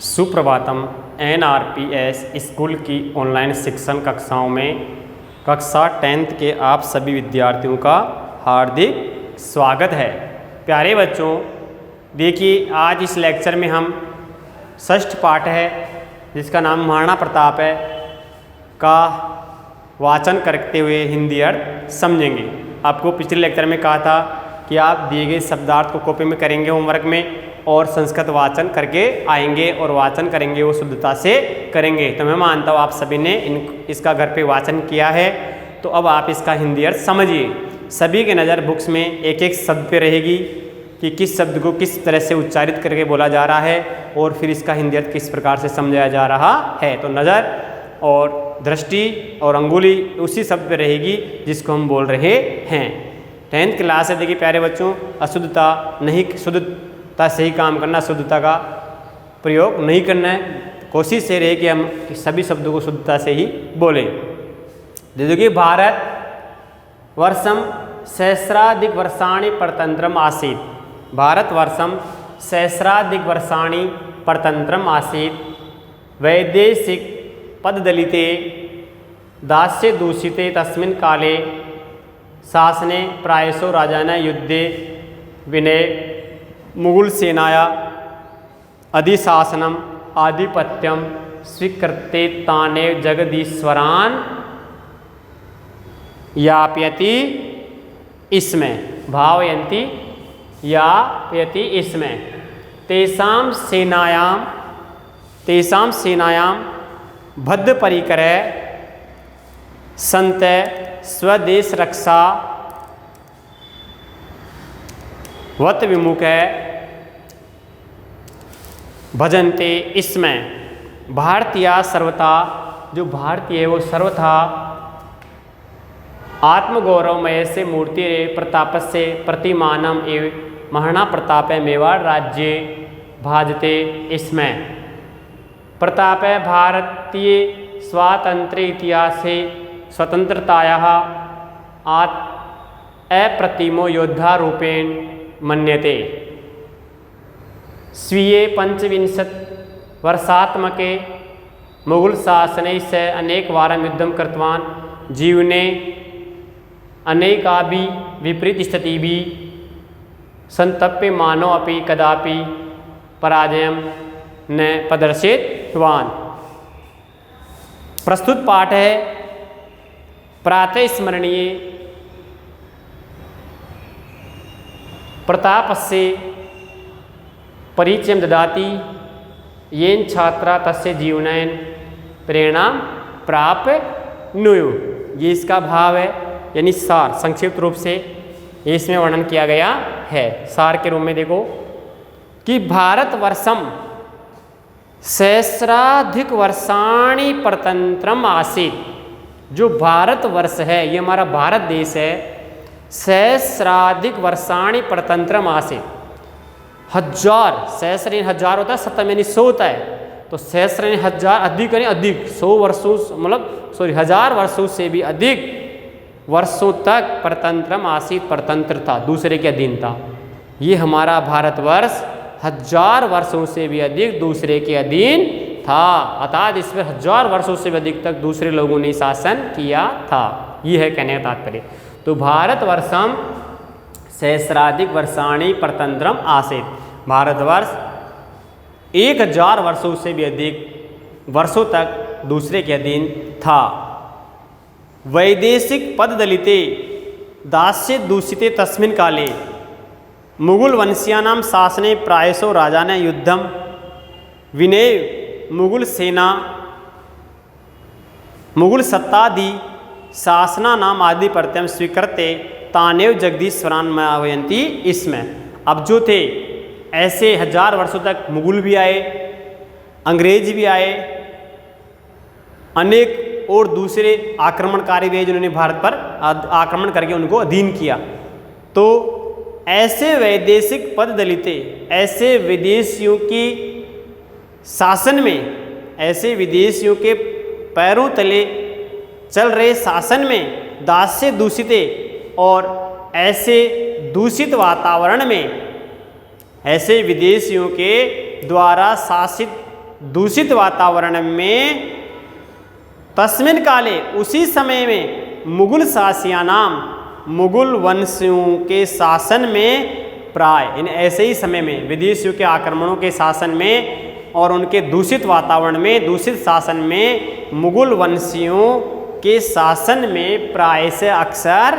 Suprabhatam. NRPS school की online शिक्षण कक्षाओं में कक्षा 10th के आप सभी विद्यार्थियों का हार्दिक स्वागत है। प्यारे बच्चों, देखिए आज इस लेक्चर में हम षष्ठ पाठ है जिसका नाम महाराणा प्रताप है का वाचन करते हुए हिंदी अर्थ समझेंगे। आपको पिछले लेक्चर में कहा था कि आप दिए गए शब्दार्थ को कॉपी में करेंगे होमवर्क में और संस्कृत वाचन करके आएंगे और वाचन करेंगे वो शुद्धता से करेंगे। तो मैं मानता हूँ आप सभी ने इसका घर पे वाचन किया है, तो अब आप इसका हिंदी अर्थ समझिए। सभी की नज़र बुक्स में एक एक शब्द पे रहेगी कि किस शब्द को किस तरह से उच्चारित करके बोला जा रहा है और फिर इसका हिंदी अर्थ किस प्रकार से समझाया जा रहा है। तो नज़र और दृष्टि और अंगुली उसी शब्द पे रहेगी जिसको हम बोल रहे हैं। 10th क्लास है। देखिए प्यारे बच्चों, अशुद्धता नहीं, शुद्धता से ही काम करना, शुद्धता का प्रयोग नहीं करना है। कोशिश ये रहे कि हम सभी शब्दों को शुद्धता से ही बोलें। देखिए, भारत वर्षम सहस्राधिक वर्षाणि परतंत्रम आसीत्। भारत वर्षम सहस्राधिक वर्षाणि परतंत्रम आसीत्। वैदेशिक पददलिते दास्य दूषिते तस्मिन् काले शासने प्रायशो राजान युद्धे विनय मुगल सेनाया अधिशासनम आधिपत्यम स्वीकृते ताने जगदीश्वरान यापयति इसमें भावयन्ति यापयति इसमें तेषां सेनायां बद्ध परिकर संत स्वदेश रक्षा वत विमुख भजनते इसमें भारतीय सर्वथा, जो भारतीय है वो सर्वथा आत्मगौरवमय से मूर्ति प्रताप से प्रतिमानम एवं महाराणा प्रताप मेवाड़ राज्य भाजते इसमें प्रताप भारतीय स्वातंत्र्य इतिहास स्वतंत्रताया अप्रतिमो योद्धा रूपेण मन्यते। स्वीय 25 वर्षात्मके मुगल शासने से अनेक वारं युद्धं कृतवान्। जीवने अनेकाभि विपरीत स्थितिभिः संतप्यमानो अपि कदापि पराजयं न प्रदर्शितवान्। प्रस्तुत पाठ है प्रातः स्मरणीय प्रतापस्य परिचयं ददाति येन छात्रा तस्य जीवनेन प्रेरणा प्राप्नुयुः। ये इसका भाव है, यानी सार संक्षिप्त रूप से इसमें वर्णन किया गया है। सार के रूप में देखो कि भारत वर्षम सहस्राधिक वर्षाणि परतंत्रम आसीत्। जो भारत वर्ष है, ये हमारा भारत देश है, सहस्राधिक वर्षाणि परतंत्रम आसीत्। हजार, सहस्र यानी हजार होता है, शतम यानी 100 होता है, तो सहस्र यानी हजार, अधिक यानी अधिक, 100 वर्षों मतलब हजार वर्षों से भी अधिक वर्षों तक परतंत्रम आसीत्, परतंत्र था, दूसरे के अधीन था। ये हमारा भारतवर्ष 1000 वर्षों से भी अधिक दूसरे के अधीन था, अर्थात इस पर 1000 वर्षों से भी अधिक तक दूसरे लोगों ने शासन किया था। ये है कहने का तात्पर्य। तो भारतवर्षम सहस्राधिक वर्षाणि परतंत्रम आसीत्। भारतवर्ष 1000 वर्षों से भी अधिक वर्षों तक दूसरे के अधीन था। वैदेशिक पददलिते दास्य दूषिते तस्मिन् काले मुगल वंशीयानां शासने प्रायशो राजान युद्धम विनय मुगल सेना मुगल सत्तादि शासनानाम आधिपत्यम स्वीकृते तानेव जगदीश्वरान मावयन्ति इसमें। अब जो थे ऐसे 1000 वर्षों तक मुगल भी आए, अंग्रेज भी आए, अनेक और दूसरे आक्रमणकारी भी जिन्होंने भारत पर आक्रमण करके उनको अधीन किया। तो ऐसे वैदेशिक पद दलिते, ऐसे विदेशियों की शासन में, ऐसे विदेशियों के पैरों तले चल रहे शासन में दास्य दूषिते, और ऐसे दूषित वातावरण में, ऐसे विदेशियों के द्वारा शासित दूषित वातावरण में तस्मिन काले उसी समय में मुगल शासयानाम मुगल वंशियों के शासन में प्राय इन ऐसे ही समय में विदेशियों के आक्रमणों के शासन में और उनके दूषित वातावरण में दूषित शासन में मुगल वंशियों के शासन में प्राय से अक्सर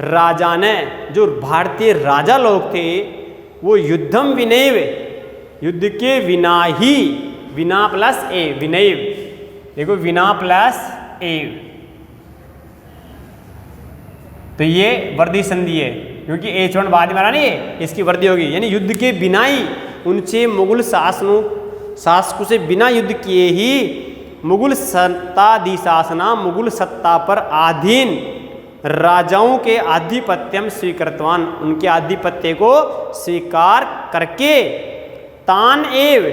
राजा ने जो भारतीय राजा लोग थे वो युद्धम विनैव युद्ध के विना ही विना प्लस ए विनैव देखो विना प्लस एव तो ये वर्दी संधि है क्योंकि H1 बाद में आ नहीं है इसकी वर्दी होगी यानी युद्ध के बिना ही उनसे मुगल शासकों से बिना युद्ध किए ही मुगल सत्ताधीशासना मुगल सत्ता पर अधीन राजाओं के आधिपत्यम स्वीकृतवान उनके आधिपत्य को स्वीकार करके तान एव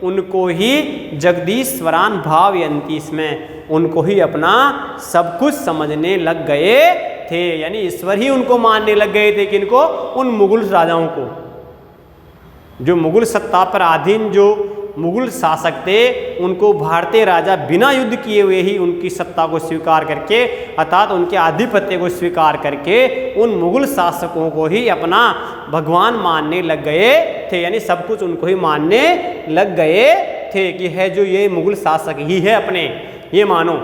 उनको ही जगदीश्वरान भावयंती इसमें उनको ही अपना सब कुछ समझने लग गए थे यानी ईश्वर ही उनको मानने लग गए थे किनको उन मुगल राजाओं को जो मुगल सत्ता पर अधीन जो मुगल शासक थे उनको भारतीय राजा बिना युद्ध किए हुए ही उनकी सत्ता को स्वीकार करके अर्थात उनके आधिपत्य को स्वीकार करके उन मुगल शासकों को ही अपना भगवान मानने लग गए थे यानी सब कुछ उनको ही मानने लग गए थे कि है जो ये मुगल शासक ही है अपने ये मानो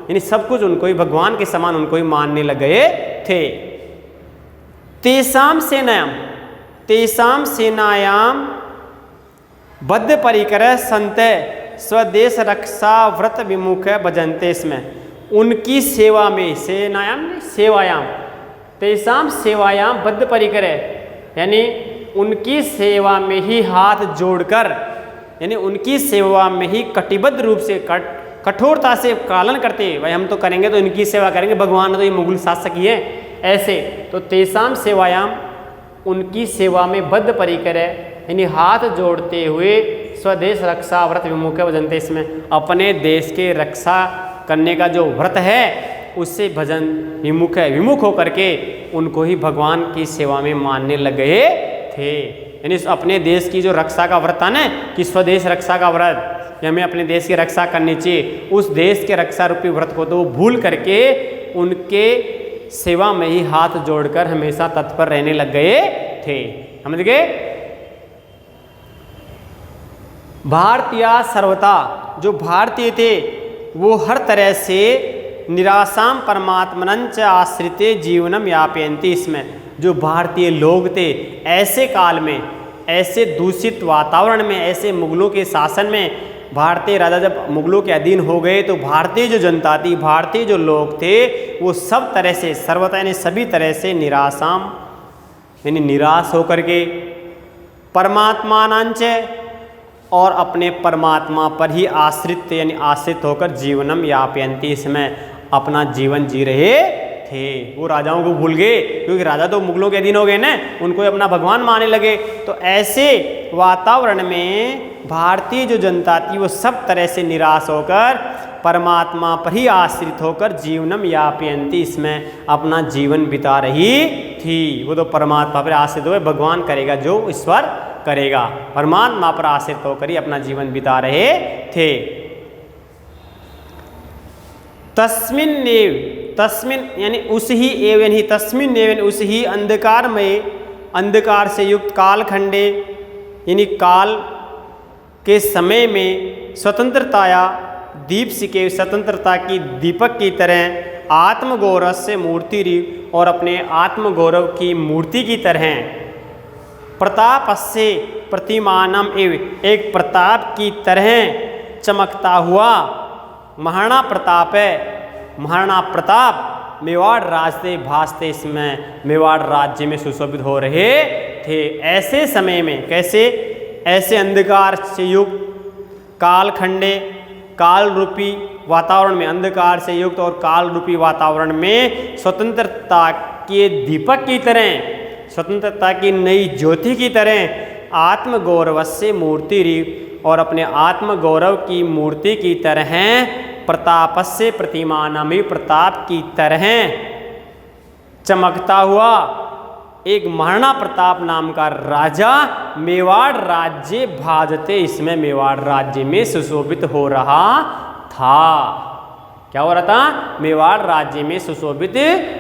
यानी सब कुछ उनको ही भगवान के समान उनको ही मानने लग गए थे। तेसाम सेनायाम बद्ध परिकर संत स्वदेश रक्षा व्रत विमुख भजनते इसमें उनकी सेवा में सेवायाम तेसाम सेवायाम बद्ध परिकर यानी उनकी सेवा में ही हाथ जोड़कर यानी उनकी सेवा में ही कटिबद्ध रूप से कठोरता से पालन करते भाई हम तो करेंगे तो इनकी सेवा करेंगे भगवान तो ये मुगल शासक ही है ऐसे तो तेसाम सेवायाम उनकी सेवा में बद्ध परिकर है यानी हाथ जोड़ते हुए स्वदेश रक्षा व्रत विमुख भजनते इसमें अपने देश के रक्षा करने का जो व्रत है उससे भजन विमुख है विमुख होकर के उनको ही भगवान की सेवा में मानने लग गए थे यानी अपने देश की जो रक्षा का व्रत था ना कि स्वदेश रक्षा का व्रत कि हमें अपने देश की रक्षा करनी चाहिए उस देश के रक्षा रूपी व्रत को तो वो भूल करके उनके सेवा में ही हाथ जोड़कर हमेशा तत्पर रहने लग गए थे। समझ गए। भारतीय सर्वता जो भारतीय थे वो हर तरह से निराशाम परमात्मनंच आश्रिते जीवनम यापयन्ति इसमें जो भारतीय लोग थे ऐसे काल में ऐसे दूषित वातावरण में ऐसे मुगलों के शासन में भारतीय राजा जब मुगलों के अधीन हो गए तो भारतीय जो जनता थी भारतीय जो लोग थे वो सब तरह से सर्वथा यानी सभी तरह से निराशाम यानी निराश होकर के परमात्मानांच और अपने परमात्मा पर ही आश्रित यानी आश्रित होकर जीवनम यापयन्ति इसमें अपना जीवन जी रहे थे। वो राजाओं को भूल गए क्योंकि राजा तो मुगलों के अधीन हो गए ना उनको अपना भगवान मानने लगे। तो ऐसे वातावरण में भारतीय जो जनता थी वो सब तरह से निराश होकर परमात्मा पर ही आश्रित होकर जीवनम यापयन्ति इसमें अपना जीवन बिता रही थी। वो तो परमात्मा पर आश्रित हुए भगवान करेगा जो ईश्वर करेगा परमात्मा पर आश्रित होकर ही अपना जीवन बिता रहे थे। तस्मिन यानी उस ही एव यानी तस्मिन एव उस ही अंधकार में अंधकार से युक्त कालखंडे यानी काल के समय में स्वतंत्रताया दीप सिके स्वतंत्रता की दीपक की तरह आत्मगौरव से मूर्ति री और अपने आत्मगौरव की मूर्ति की तरह प्रताप से प्रतिमानम एव एक प्रताप की तरह चमकता हुआ महाराणा प्रताप है महाराणा प्रताप मेवाड़ राजते भासते इसमें मेवाड़ राज्य में सुशोभित हो रहे थे। ऐसे समय में कैसे ऐसे अंधकार से युक्त कालखंडे काल रूपी वातावरण में अंधकार से युक्त और काल रूपी वातावरण में स्वतंत्रता के दीपक की तरह स्वतंत्रता की नई ज्योति की तरह आत्मगौरव से मूर्ति री और अपने आत्मगौरव की मूर्ति की तरह प्रताप से प्रतिमानमी प्रताप की तरह चमकता हुआ एक महाराणा प्रताप नाम का राजा मेवाड़ राज्य भाजते, इसमें मेवाड़ राज्य में सुशोभित हो रहा था। क्या हो रहा था? मेवाड़ राज्य में सुशोभित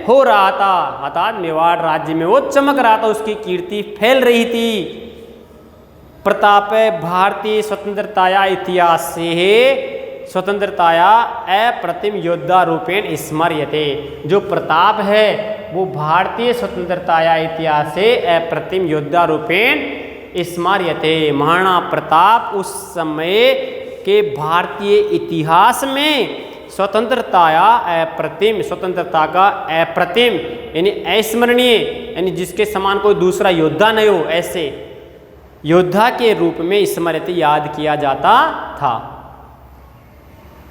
हो रहा था, अर्थात मेवाड़ राज्य में वो चमक रहा था, उसकी कीर्ति फैल रही थी। प्रताप भारतीय स्वतंत्रताया इतिहास से स्वतंत्रताया अप्रतिम योद्धा रूपेण स्मर्यते। जो प्रताप है वो भारतीय स्वतंत्रताया इतिहास से अप्रतिम योद्धा रूपेण स्मर्यते। महाराणा प्रताप उस समय के भारतीय इतिहास में स्वतंत्रताया अप्रतिम, स्वतंत्रता का अप्रतिम यानी अस्मरणीय, यानी जिसके समान कोई दूसरा योद्धा नहीं हो, ऐसे योद्धा के रूप में स्मृति याद किया जाता था।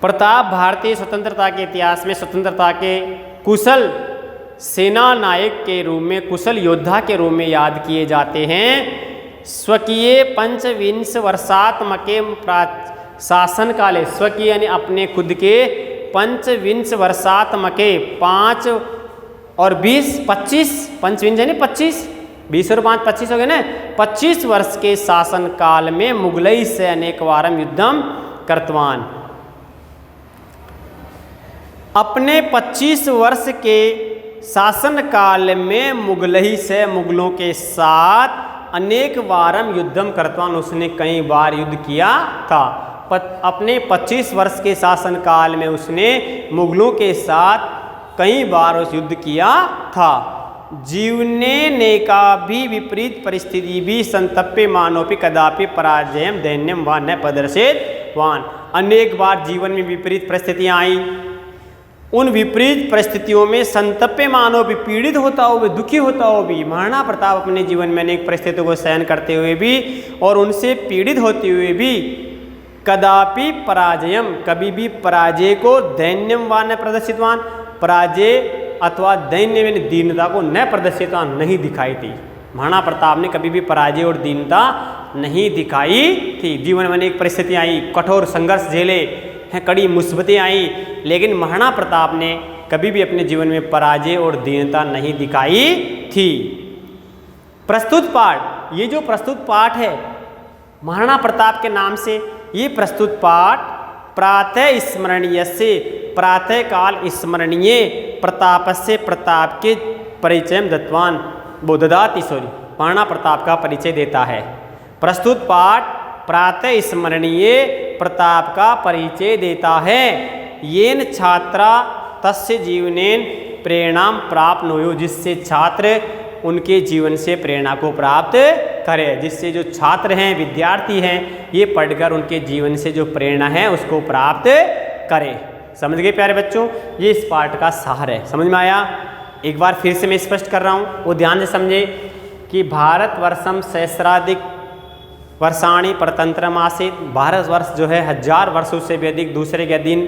प्रताप भारतीय स्वतंत्रता के इतिहास में स्वतंत्रता के कुशल सेना नायक के रूप में, कुशल योद्धा के रूप में याद किए जाते हैं। स्वकीय पंचविंश वर्षात्मके शासन काले, स्वकीय यानी अपने खुद के, पंचविंश वर्षात्मके 5 और 20 25, पंचविंश यानी 25, 20 और 5 25 हो गए ना, 25 वर्ष के शासन काल में मुगलई से अनेक वारम युद्धम कर्तवान। अपने 25 वर्ष के शासन काल में मुगलई से, मुगलों के साथ अनेक वारम युद्धम कर्तवान, उसने कई बार युद्ध किया था। अपने 25 वर्ष के शासन काल में उसने मुगलों के साथ कई बार उस युद्ध किया था। जीवने ने का भी विपरीत परिस्थिति भी संतप्य मानोपि कदापि पराजयम दैन्यम व न प्रदर्शित वान। अनेक बार जीवन में विपरीत परिस्थितियां आई, उन विपरीत परिस्थितियों में संतप्य मानव भी, पीड़ित होता हो भी, दुखी होता हो भी, महाराणा प्रताप अपने जीवन में अनेक परिस्थितियों को सहन करते हुए भी और उनसे पीड़ित होते हुए भी कदापि पराजयम, कभी भी पराजय को, दैन्यम व न प्रदर्शितवान, पराजय अथवा दैन्य में दीनता को न प्रदर्शितवान नहीं दिखाई थी। महाराणा प्रताप ने कभी भी पराजय और दीनता नहीं दिखाई थी। जीवन में अनेक परिस्थितियाँ आई, कठोर संघर्ष झेले हैं, कड़ी मुसीबतें आई, लेकिन महाराणा प्रताप ने कभी भी अपने जीवन में पराजय और दीनता नहीं दिखाई थी। प्रस्तुत पाठ, ये जो प्रस्तुत पाठ है महाराणा प्रताप के नाम से, ये प्रस्तुत पाठ प्रातः स्मरणीय से, प्रातः काल स्मरणीय प्रताप से, प्रताप के परिचय दत्तवान बोधदाति, सॉरी महाराणा प्रताप का परिचय देता है। प्रस्तुत पाठ प्रातः स्मरणीय प्रताप का परिचय देता है। येन छात्रा तस्य जीवनेन प्रेरणाम प्राप्त नो, जिससे छात्र उनके जीवन से प्रेरणा को प्राप्त करें, जिससे जो छात्र हैं, विद्यार्थी हैं, ये पढ़कर उनके जीवन से जो प्रेरणा है उसको प्राप्त करें। समझ गए प्यारे बच्चों? ये इस पाठ का सार है। समझ में आया? एक बार फिर से मैं स्पष्ट कर रहा हूँ, वो ध्यान से समझे कि भारत वर्षम सहस्राधिक वर्षाणी परतंत्रम आसीत्, भारतवर्ष जो है 1000 वर्षों से भी अधिक दूसरे के अधीन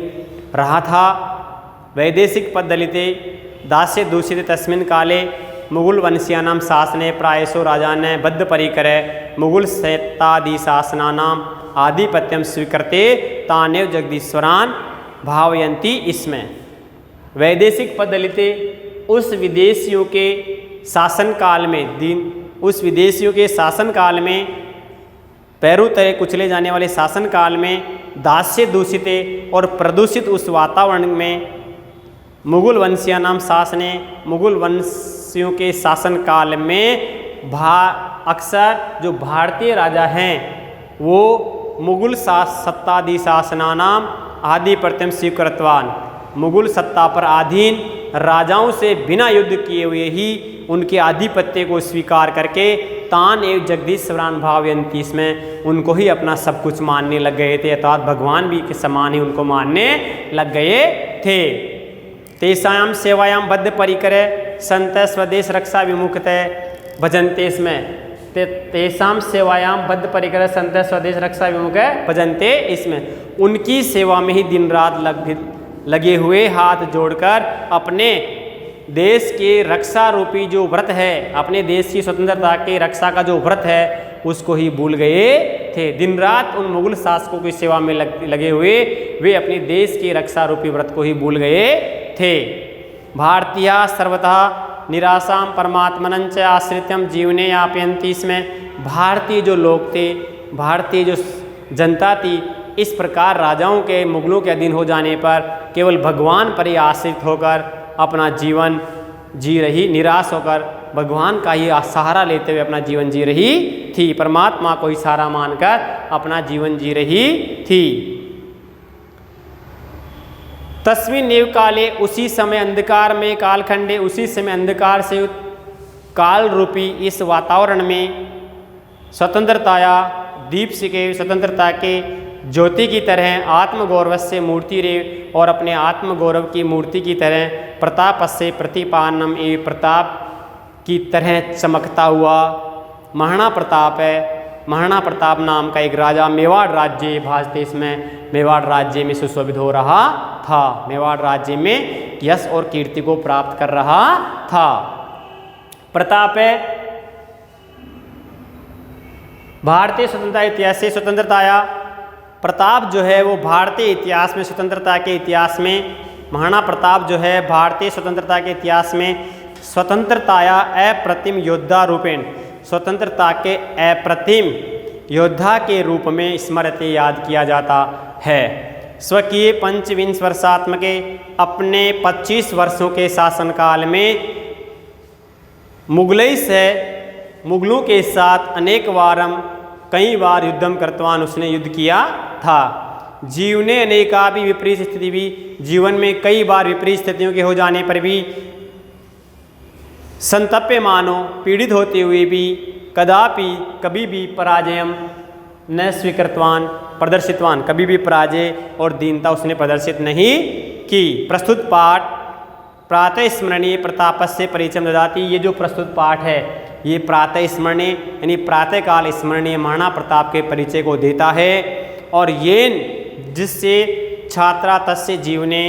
रहा था। वैदेशिक पद्धलिते दास्य दूषित तस्मिन् काले मुगल वंशीयानां शासने प्रायशो राजाने बद्ध परिकर मुगल सत्तादि शासनानां आधिपत्यम स्वीकृते तानेव जगदीश्वरान भावयंती। इसमें वैदेशिक पद्धलिते उस विदेशियों के शासनकाल में, उस विदेशियों के शासनकाल में, पैरों तले कुचले जाने वाले शासनकाल में, दास्य दूषित और प्रदूषित उस वातावरण में मुगल वंशीयानां शासने, मुगल वंशियों के शासनकाल में अक्सर जो भारतीय राजा हैं वो मुगल सत्तादि शासनानाम आधिपत्यम स्वीकृतवान, मुगल सत्ता पर अधीन राजाओं से बिना युद्ध किए हुए ही उनके आधिपत्य को स्वीकार करके तान एवं जगदीश्वरान भावयंती, इसमें उनको ही अपना सब कुछ मानने लग गए थे, अर्थात भगवान भी के समान ही उनको मानने लग गए थे। तेषायाम सेवायाम बद्ध परिकर संत स्वदेश रक्षा विमुखतः भजन्ते, इसमें तेषाम सेवायाम बद्ध परिकर संत स्वदेश रक्षा विमुख भजन्ते, इसमें उनकी सेवा में ही दिन रात लगे हुए हाथ जोड़कर अपने देश के रक्षा रूपी जो व्रत है, अपने देश की स्वतंत्रता के रक्षा का जो व्रत है उसको ही भूल गए थे। दिन रात उन मुगल शासकों की सेवा में लगे हुए वे अपने देश के रक्षा रूपी व्रत को ही भूल गए थे। भारतीय सर्वतः निराशां परमात्मनं च आश्रित्यं जीवने यापयन्ति। इसमें भारतीय जो लोग थे, भारतीय जो जनता थी, इस प्रकार राजाओं के, मुगलों के अधीन हो जाने पर केवल भगवान पर ही आश्रित होकर अपना जीवन जी रही, निराश होकर भगवान का ही सहारा लेते हुए अपना जीवन जी रही थी, परमात्मा को ही सहारा मानकर अपना जीवन जी रही थी। तस्मिन्नेव काले, उसी समय अंधकार में, कालखंडे, उसी समय अंधकार से युक्त काल रूपी इस वातावरण में स्वतंत्रताया दीप के, स्वतंत्रता के ज्योति की तरह आत्मगौरव से मूर्ति रे, और अपने आत्मगौरव की मूर्ति की तरह प्रताप से प्रतिपानम, एवं प्रताप की तरह चमकता हुआ महाराणा प्रताप है। महाराणा प्रताप नाम का एक राजा मेवाड़ राज्य भारत देश में मेवाड़ राज्य में सुशोभित हो रहा था, मेवाड़ राज्य में यश और कीर्ति को प्राप्त कर रहा था। प्रताप है भारतीय स्वतंत्रता इतिहास से स्वतंत्रता आया। प्रताप जो है वो भारतीय इतिहास में, स्वतंत्रता के इतिहास में, महाराणा प्रताप जो है भारतीय स्वतंत्रता के इतिहास में स्वतंत्रताया अप्रतिम योद्धा रूपेण, स्वतंत्रता के अप्रतिम योद्धा के रूप में स्मृति याद किया जाता है। स्वकीय 25 वर्षात्मके, अपने 25 वर्षों के शासनकाल में मुगलों के साथ अनेक बारम, कई बार युद्धम करतवान उसने युद्ध किया था। जीवने अनेका भी विपरीत स्थिति भी, जीवन में कई बार विपरीत स्थितियों के हो जाने पर भी संतप्य मानो, पीड़ित होते हुए भी कदापि कभी भी पराजयम न स्वीकृतवान प्रदर्शितवान, कभी भी पराजय और दीनता उसने प्रदर्शित नहीं की। प्रस्तुत पाठ प्रातः स्मरणीय प्रतापस्य परिचय ददाति। ये जो प्रस्तुत पाठ है ये प्रातः स्मरणीय यानी प्रातःकाल स्मरणीय महाराणा प्रताप के परिचय को देता है, और ये जिससे छात्रा तस्य जीवने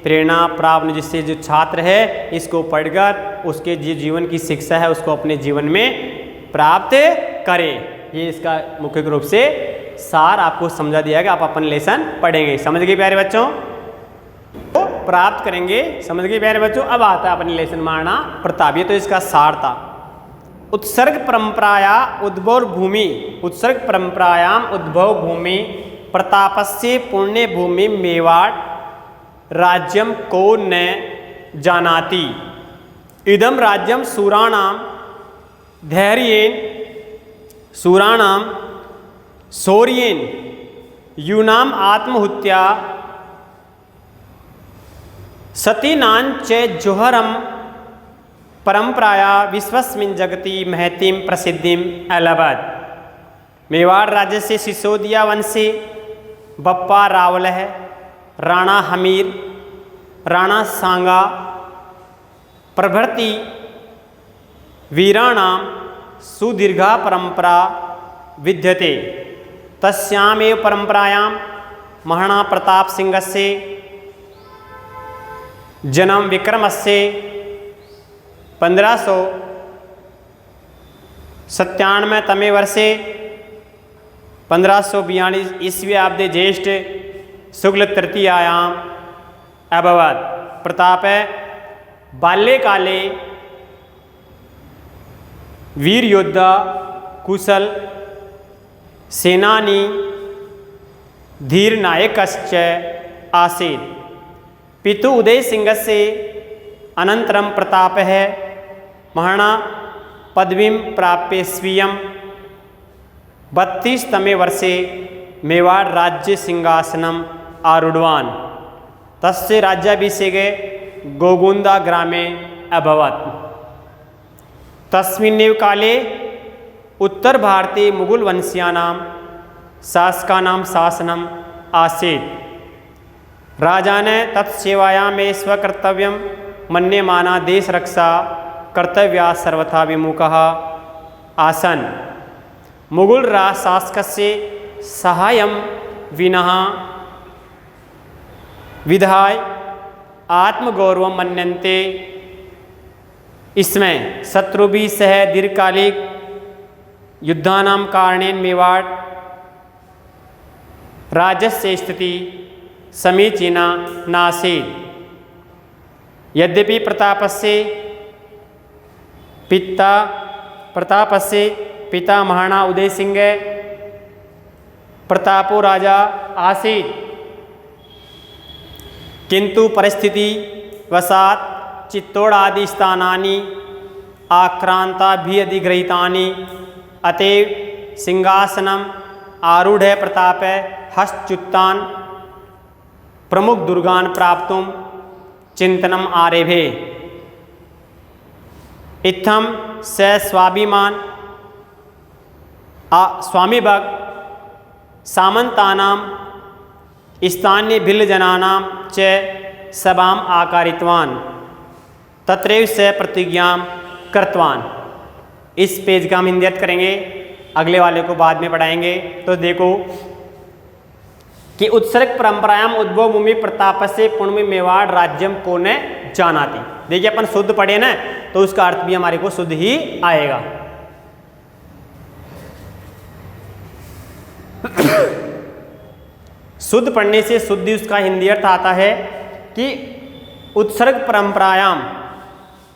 प्रेरणा प्राप्त, जिससे जो छात्र है इसको पढ़कर उसके जीवन की शिक्षा है उसको अपने जीवन में प्राप्त करे। ये इसका मुख्य रूप से सार आपको समझा दिया गया। आप अपन लेसन पढ़ेंगे। समझ गए प्यारे बच्चों? तो प्राप्त करेंगे। समझ गए प्यारे बच्चों? अब आता है अपने लेसन महाराणा प्रताप। ये तो इसका सार था। उत्सर्ग परंपराया उद्भव भूमि, उत्सर्ग परंपरायाम उद्भव भूमि प्रतापस्य पुण्य भूमि मेवाड़ राज्यम को न जानाति। इदम राज्यम सूराणाम धैर्येन, सूराणाम शौर्येन, यूनाम आत्महुत्या सतीनांच जोहरम परंपराया विश्वस्मिन् जगति महतीम प्रसिद्धिम अलभत। मेवाड़ राज्य से सिसोदिया वंश से बप्पा रावल है, राणा हमीर, राणा सांगा प्रभृति वीराणाम सुदीर्घा परंपरा विद्यते। तस्यामेव परंपरायां महाराणा प्रताप सिंहस्य जन्म विक्रमस्य 1597 वर्षे 1542 ईस्वी आब्दे ज्येष्ठ शुक्ल तृतीयायाम अभवत। प्रताप बाल्यकाले वीर योद्धा कुशल सेनानी धीर नायकश्च आसीत्। पितु उदय सिंहस्य अनन्तरं प्रतापः महाराणा पदवीं प्राप्य स्वीयं 32तमे वर्षे मेवाड़ राज्य सिंहासनम् आरूढवान्। तस्य राज्याभिषेके गोगुन्दा ग्रामे अभवत्। तस्मिन्नेव काले उत्तर भारते मुगल वंशीयानां शासकानां शासनम् आसीत्। राजाने तत्सेवायां स्वकर्तव्यं मन्यमाना देशरक्षा कर्तव्या सर्वथा विमुखः आसन्। मुगल शासकस्य सहायं विना विधाय आत्मगौरवं मन्यन्ते। इसमें शत्रुभिः सह दीर्घकालिक युद्धानां कारणेन मेवाड़ राज्यस्य स्थिति समीचीना नासीत्। यद्यपि प्रतापस्य पिता प्रतापस्य पिता महाराणा उदय सिंह प्रतापो राजा आसीत्, किंतु परिस्थिति वशात् चित्तौड़ादि स्थानानि आक्रांताभिः अधिगृहीतानि, अतएव सिंहासनम आरूढ़ प्रताप हस्तच्युतान् प्रमुख दुर्गान् प्राप्तुं चिंतनम आरेभे। इत्थं स स्वाभिमान स्वामिभग सामन्तानां स्थानीय भिल्लजनानां च सभाम् आकारितवान्, तत्रैव स प्रतिज्ञां कृतवान्। इस पेज का हम हिंदी अर्थ करेंगे, अगले वाले को बाद में पढ़ाएंगे। तो देखो कि उत्सर्ग परंपरायाम उद्भव भूमि प्रताप से पूर्ण मेवाड़ राज्यम को न जानाती। देखिए अपन शुद्ध पढ़े ना तो उसका अर्थ भी हमारे को शुद्ध ही आएगा। शुद्ध पढ़ने से शुद्ध उसका हिंदी अर्थ आता है कि उत्सर्ग परंपरायाम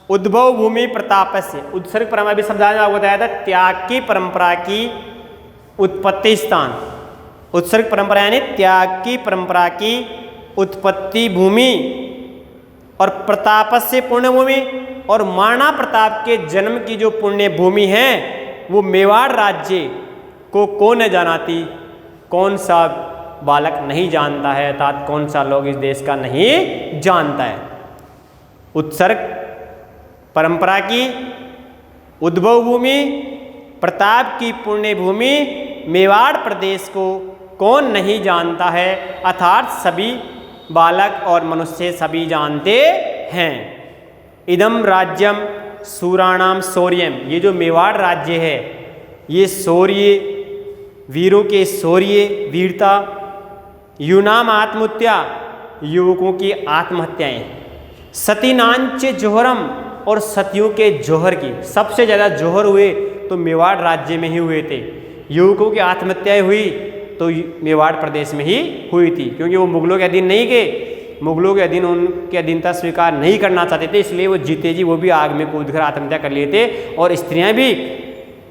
उद्भव भूमि प्रताप से। उत्सर्ग परंपरा भी समझाया बताया था, त्याग की परंपरा की उत्पत्ति स्थान। उत्सर्ग परंपरा यानी त्याग की परंपरा की उत्पत्ति भूमि, और प्रताप से पुण्य भूमि, और महाराणा प्रताप के जन्म की जो पुण्य भूमि है वो मेवाड़ राज्य को कौन न जानाती, कौन सा बालक नहीं जानता है, अर्थात कौन सा लोग इस देश का नहीं जानता है। उत्सर्ग परंपरा की उद्भव भूमि प्रताप की पुण्य भूमि मेवाड़ प्रदेश को कौन नहीं जानता है, अर्थात सभी बालक और मनुष्य सभी जानते हैं। इदम राज्यम सूराणाम शौर्यम, ये जो मेवाड़ राज्य है ये शौर्य, वीरों के शौर्य वीरता, यूनाम आत्महत्या, युवकों की आत्महत्याएं, सतीनांच जोहरम, और सतियों के जोहर की, सबसे ज़्यादा जोहर हुए तो मेवाड़ राज्य में ही हुए थे। युवकों की आत्महत्याएं हुई तो मेवाड़ प्रदेश में ही हुई थी, क्योंकि वो मुगलों के अधीन नहीं गए, मुगलों के अधीन उनके अधीनता स्वीकार नहीं करना चाहते थे, इसलिए वो जीते जी वो भी आग में कूदकर आत्महत्या कर लिए थे, और स्त्रियां भी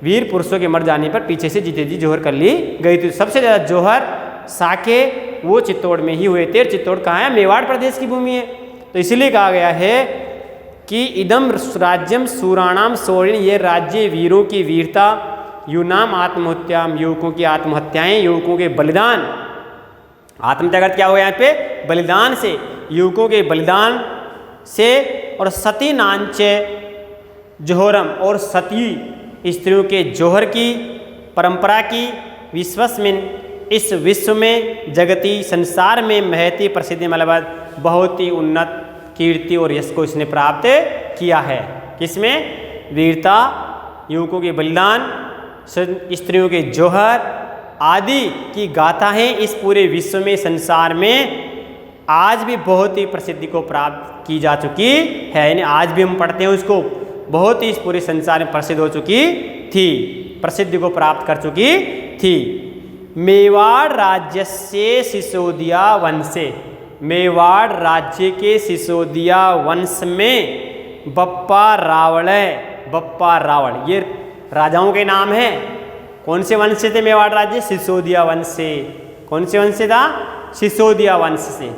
वीर पुरुषों के मर जाने पर पीछे से जीते जी जोहर कर ली गई थी। सबसे ज़्यादा जोहर साके वो चित्तौड़ में ही हुए थे। चित्तौड़ कहाँ है? मेवाड़ प्रदेश की भूमि है। तो इसीलिए कहा गया है कि इदम राज्यम सूराणाम शौर्य, ये राज्य वीरों की वीरता, यूनाम आत्महत्याम, युवकों की आत्महत्याएं, युवकों के बलिदान। आत्महत्या का क्या हो गया यहाँ पे? बलिदान से, युवकों के बलिदान से, और सती नांच जोहरम, और सती स्त्रियों के जोहर की परंपरा की, विश्वस्मिन, इस विश्व में, जगती संसार में, महती प्रसिद्धि, मतलब बहुत ही उन्नत कीर्ति और यश को इसने प्राप्त किया है। किसमें? वीरता, युवकों के बलिदान, स्त्रियों के जोहर आदि की गाथाएं इस पूरे विश्व में, संसार में आज भी बहुत ही प्रसिद्धि को प्राप्त की जा चुकी है। यानी आज भी हम पढ़ते हैं उसको, बहुत ही इस पूरे संसार में प्रसिद्ध हो चुकी थी, प्रसिद्धि को प्राप्त कर चुकी थी। मेवाड़ राज्य से सिसोदिया वंशे, मेवाड़ राज्य के सिसोदिया वंश में बप्पा रावल है। बप्पा रावल ये राजाओं के नाम है। कौन से वंश से थे मेवाड़ राज्य? सिसोदिया वंश से। कौन से वंश से था? सिसोदिया वंश से।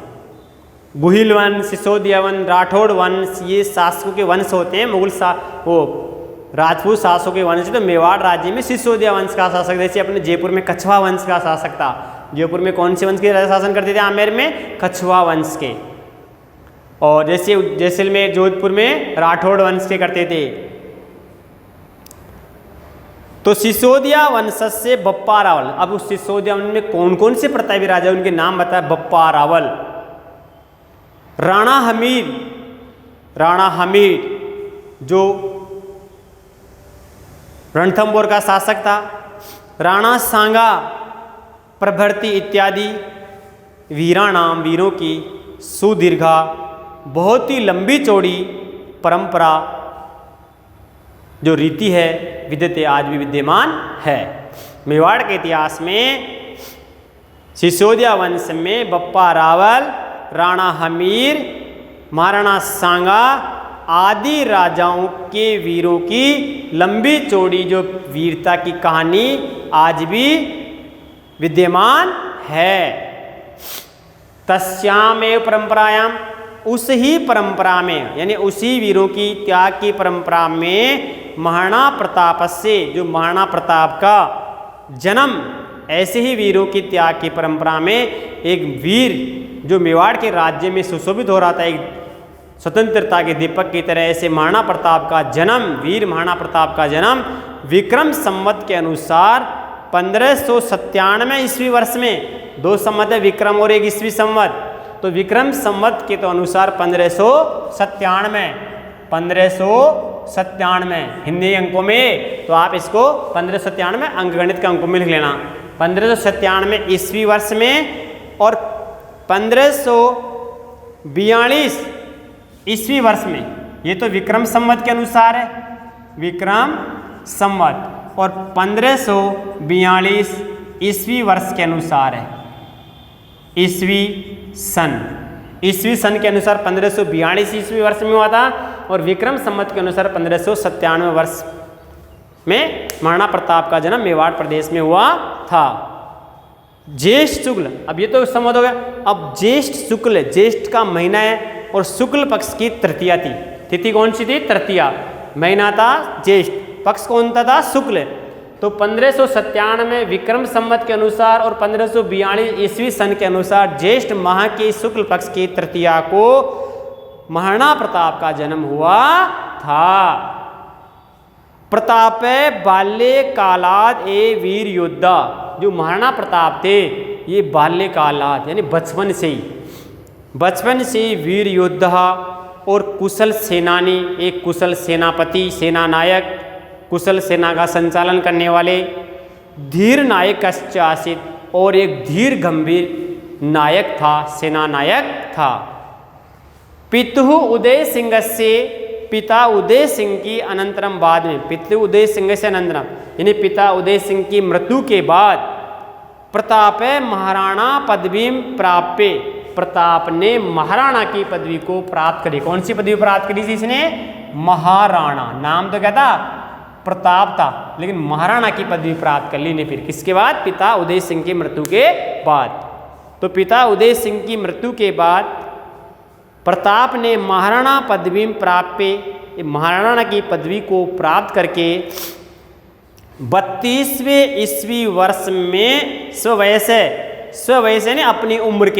बुहिल वंश, सिसोदिया वंश, राठौड़ वंश, ये शासकों के वंश होते हैं। मुगल वो राजपूत शासकों के वंश। तो मेवाड़ राज्य में सिसोदिया वंश का शासक, जैसे अपने जयपुर में कछवा वंश का शासक था। जयपुर में कौन से वंश के राजा शासन करते थे? आमेर में कछवा वंश के। और जैसे जैसलमेर, जोधपुर में राठौड़ वंश के करते थे। तो सिसोदिया वंश से बप्पा रावल। अब उस सिसोदिया वंश में कौन कौन से प्रतापी राजा, उनके नाम बताया। बप्पा रावल, राणा हमीर, राणा हमीर जो रणथंबोर का शासक था, राणा सांगा प्रभृति इत्यादि वीराणाम, वीरों की सुदीर्घा, बहुत ही लंबी चौड़ी परंपरा, जो रीति है, विद्यते आज भी विद्यमान है। मेवाड़ के इतिहास में सिसोदिया वंश में बप्पा रावल, राणा हमीर, महाराणा सांगा आदि राजाओं के वीरों की लंबी चौड़ी जो वीरता की कहानी आज भी विद्यमान है। तस्यामेव परंपरायाम, उस ही परंपरा में यानी उसी वीरों की त्याग की परंपरा में महाराणा प्रताप से, जो महाराणा प्रताप का जन्म ऐसे ही वीरों की त्याग की परंपरा में एक वीर जो मेवाड़ के राज्य में सुशोभित हो रहा था, एक स्वतंत्रता के दीपक की तरह, ऐसे महाराणा प्रताप का जन्म, वीर महाराणा प्रताप का जन्म विक्रम संवत के अनुसार 1597 ईस्वी वर्ष में, 2 संवत है विक्रम और 1 ईस्वी संवत, तो विक्रम संवत के तो अनुसार 1597 हिंदी अंकों में, तो आप इसको 1597 अंकगणित के अंकों में लिख लेना। 1597 ईस्वी वर्ष में और 1542 ईस्वी वर्ष में, ये तो विक्रम संवत के अनुसार है, विक्रम संवत, और 1542 ईस्वी वर्ष के अनुसार है, ईस्वी सन के अनुसार 1542 ईस्वी वर्ष में हुआ था, और विक्रम संवत के अनुसार 1597 वर्ष में महाराणा प्रताप का जन्म मेवाड़ प्रदेश में हुआ था। ज्येष्ठ शुक्ल, अब ये तो संवत हो गया, अब ज्येष्ठ शुक्ल, ज्येष्ठ का महीना है और शुक्ल पक्ष की तृतीया थी। तिथि कौन सी थी? तृतीया। महीना था ज्येष्ठ, पक्ष कौन था? शुक्ल। तो 1597 विक्रम संवत के अनुसार और 1542 ईस्वी सन के अनुसार ज्येष्ठ माह की शुक्ल पक्ष की तृतीया को महाराणा प्रताप का जन्म हुआ था। प्रताप बाल्य कालाद ए वीर योद्धा, जो महाराणा प्रताप थे ये बाल्य कालाद यानी बचपन से ही वीर योद्धा और कुशल सेनानी, एक कुशल सेनापति, सेना नायक, कुशल सेना का संचालन करने वाले, धीर नायक आसित, और एक धीर गंभीर नायक था, सेना नायक था। पितुः उदय सिंह से, पिता उदय सिंह की अनंतरम, बाद में पितृ उदय सिंह से अनंतरम यानी पिता उदय सिंह की मृत्यु के बाद प्रताप महाराणा पदवी प्राप्य, प्रताप ने महाराणा की पदवी को प्राप्त करी। कौन सी पदवी प्राप्त करी थी इसने? महाराणा। नाम तो क्या था? प्रताप था, लेकिन महाराणा की पदवी प्राप्त कर ली ने। फिर किसके बाद? पिता उदय सिंह की मृत्यु के बाद। तो पिता उदय सिंह की मृत्यु के बाद प्रताप ने महाराणा पदवी प्राप्य, महाराणा की पदवी को प्राप्त करके 32वें ईस्वी वर्ष में स्ववयस यानी अपनी उम्र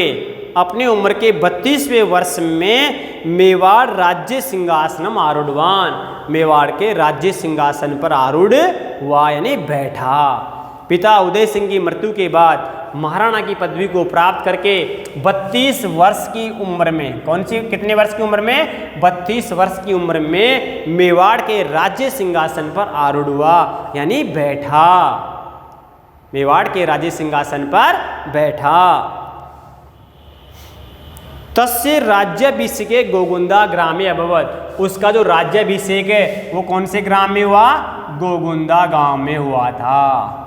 के 32वें वर्ष में मेवाड़ राज्य सिंहासनम आरूढ़वान, मेवाड़ के राज्य सिंहासन पर आरूढ़ हुआ यानी बैठा। पिता उदय सिंह की मृत्यु के बाद महाराणा की पदवी को प्राप्त करके 32 वर्ष की उम्र में, कौन सी कितने वर्ष की उम्र में? 32 वर्ष की उम्र में मेवाड़ के राज्य सिंहासन पर आरूढ़ हुआ यानी बैठा, मेवाड़ के राज्य सिंहासन पर बैठा। तस्य राज्याभिषेके गोगुंदा ग्रामे अभवत्, उसका जो राज्याभिषेक है वो कौन से ग्राम में हुआ? गोगुंदा गांव में हुआ था।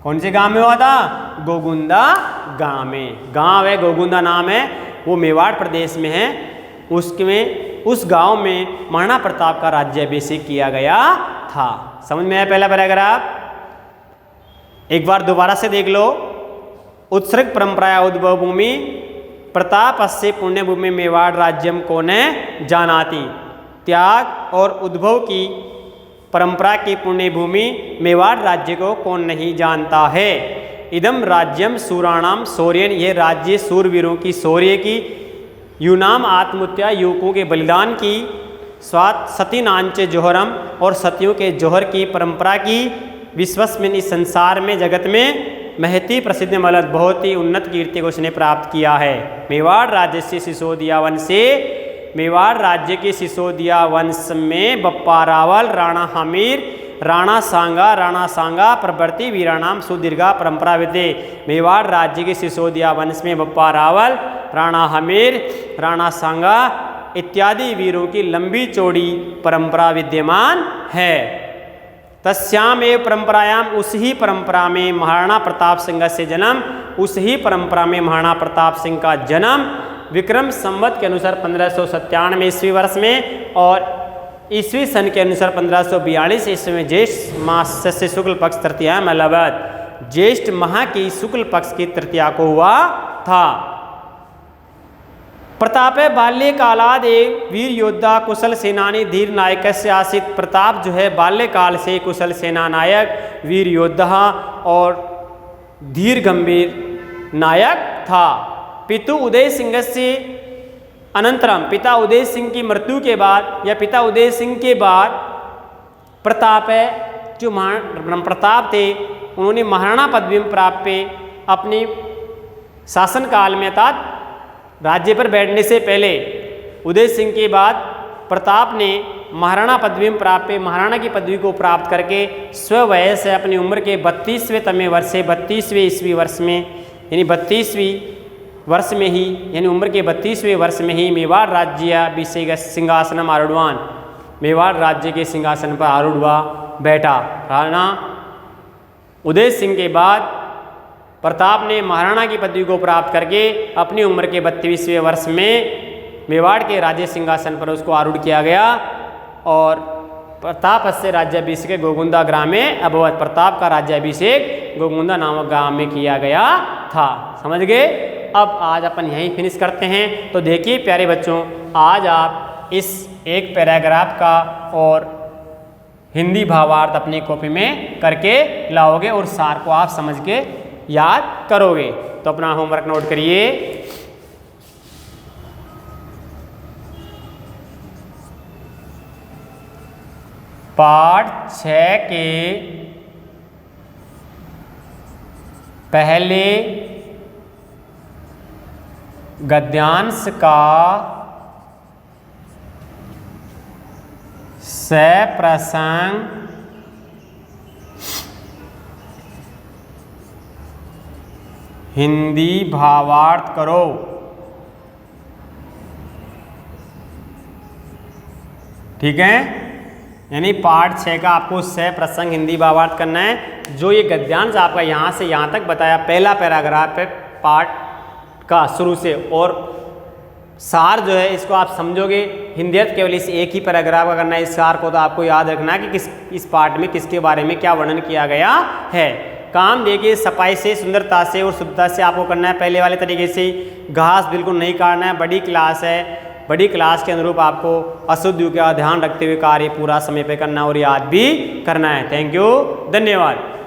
कौन से गांव में हुआ था? गोगुंदा गांव में। गांव है गोगुंदा नाम है, वो मेवाड़ प्रदेश में है। उसमें उस गांव में महाराणा प्रताप का राज्याभिषेक किया गया था। समझ में आया पहला पैराग्राफ? एक बार दोबारा से देख लो। उत्सर्ग परंपरा उद्भव भूमि प्रताप अस्य पुण्य भूमि मेवाड़ राज्यम को ने जानाती, त्याग और उद्भव की परंपरा की पुण्य भूमि मेवाड़ राज्य को कौन नहीं जानता है। इदम राज्यम सूराणाम शौर्यन, यह राज्य सूरवीरों की शौर्य की, यूनाम आत्महत्या युवकों के बलिदान की, स्वात सतीनांच जोहरम और सतियों के जोहर की परंपरा की, विश्वस्मिन इस संसार में जगत में महती प्रसिद्ध मलद बहुत ही उन्नत कीर्ति को उसने प्राप्त किया है। मेवाड़ राज्य से सिसोदिया वंश से, मेवाड़ राज्य के सिसोदिया वंश में बप्पा रावल, राणा हमीर, राणा सांगा प्रवृत्ति वीराणाम सुदीर्घा परंपरा विद्ये। मेवाड़ राज्य के सिसोदिया वंश में बप्पा रावल, राणा हमीर, राणा सांगा इत्यादि वीरों की लंबी चौड़ी परंपरा विद्यमान है। तस्याम एव परंपरायाम, उस ही परंपरा में महाराणा प्रताप सिंह से जन्म, उस ही परंपरा में महाराणा प्रताप सिंह का जन्म विक्रम संवत के अनुसार 1597 ईस्वी वर्ष में और ईस्वी सन के अनुसार 1542 ईस्वी में ज्येष्ठ मास से शुक्ल पक्ष तृतीया में लवत, ज्येष्ठ माह की शुक्ल पक्ष की तृतीया को हुआ था। प्रतापे बाल्यकालाद एक वीर योद्धा कुशल सेनानी धीर नायक से आसित। प्रताप जो है बाल्यकाल से कुशल सेना नायक, वीर योद्धा और धीर गंभीर नायक था। पितु उदय सिंह से अनंतरम, पिता उदय सिंह की मृत्यु के बाद या पिता उदय सिंह के बाद प्रताप है जो प्रताप थे उन्होंने महाराणा पदवी प्राप्त पे अपनी शासनकाल में अर्थात राज्य पर बैठने से पहले उदय सिंह के बाद प्रताप ने महाराणा पदवी प्राप्त पे महाराणा की पदवी को प्राप्त करके स्ववय से अपनी उम्र के 32वें तमें वर्ष से 32वें ईस्वी वर्ष में यानी 32वीं वर्ष में ही यानी उम्र के 32वें वर्ष में ही मेवाड़ राज्य सिंहासन आरूढ़वान, मेवाड़ राज्य के सिंहासन पर आरूढ़ हुआ बैठा। राणा उदय सिंह के बाद प्रताप ने महाराणा की पदवी को प्राप्त करके अपनी उम्र के 32वें वर्ष में मेवाड़ के राज्य सिंहासन पर उसको आरूढ़ किया गया और प्रताप से राज्याभिषेक गोगुंदा ग्राम में अभवत। प्रताप का राज्याभिषेक गोगुंदा नामक गांव में किया गया था। समझ गए? अब आज अपन यहीं फिनिश करते हैं। तो देखिए प्यारे बच्चों, आज आप इस एक पैराग्राफ का और हिंदी भावार्थ अपनी कॉपी में करके लाओगे और सार को आप समझ के याद करोगे। तो अपना होमवर्क नोट करिए। पाठ 6 के पहले गद्यांश का सप्रसंग हिंदी भावार्थ करो। ठीक है, यानी पाठ 6 का आपको सप्रसंग हिंदी भावार्थ करना है। जो ये गद्यांश आपका यहाँ से यहाँ तक बताया, पहला पैराग्राफ है पाठ का शुरू से, और सार जो है इसको आप समझोगे। हिंदियत केवल इस एक ही पैराग्राफ का करना है। इस सार को तो आपको याद रखना है कि इस पाठ में किसके बारे में क्या वर्णन किया गया है। काम देखिए सफाई से, सुंदरता से और शुद्धता से आपको करना है। पहले वाले तरीके से घास बिल्कुल नहीं काटना है। बड़ी क्लास है, बड़ी क्लास के अनुरूप आपको अशुद्ध का ध्यान रखते हुए कार्य पूरा समय पे करना और याद भी करना है। थैंक यू, धन्यवाद।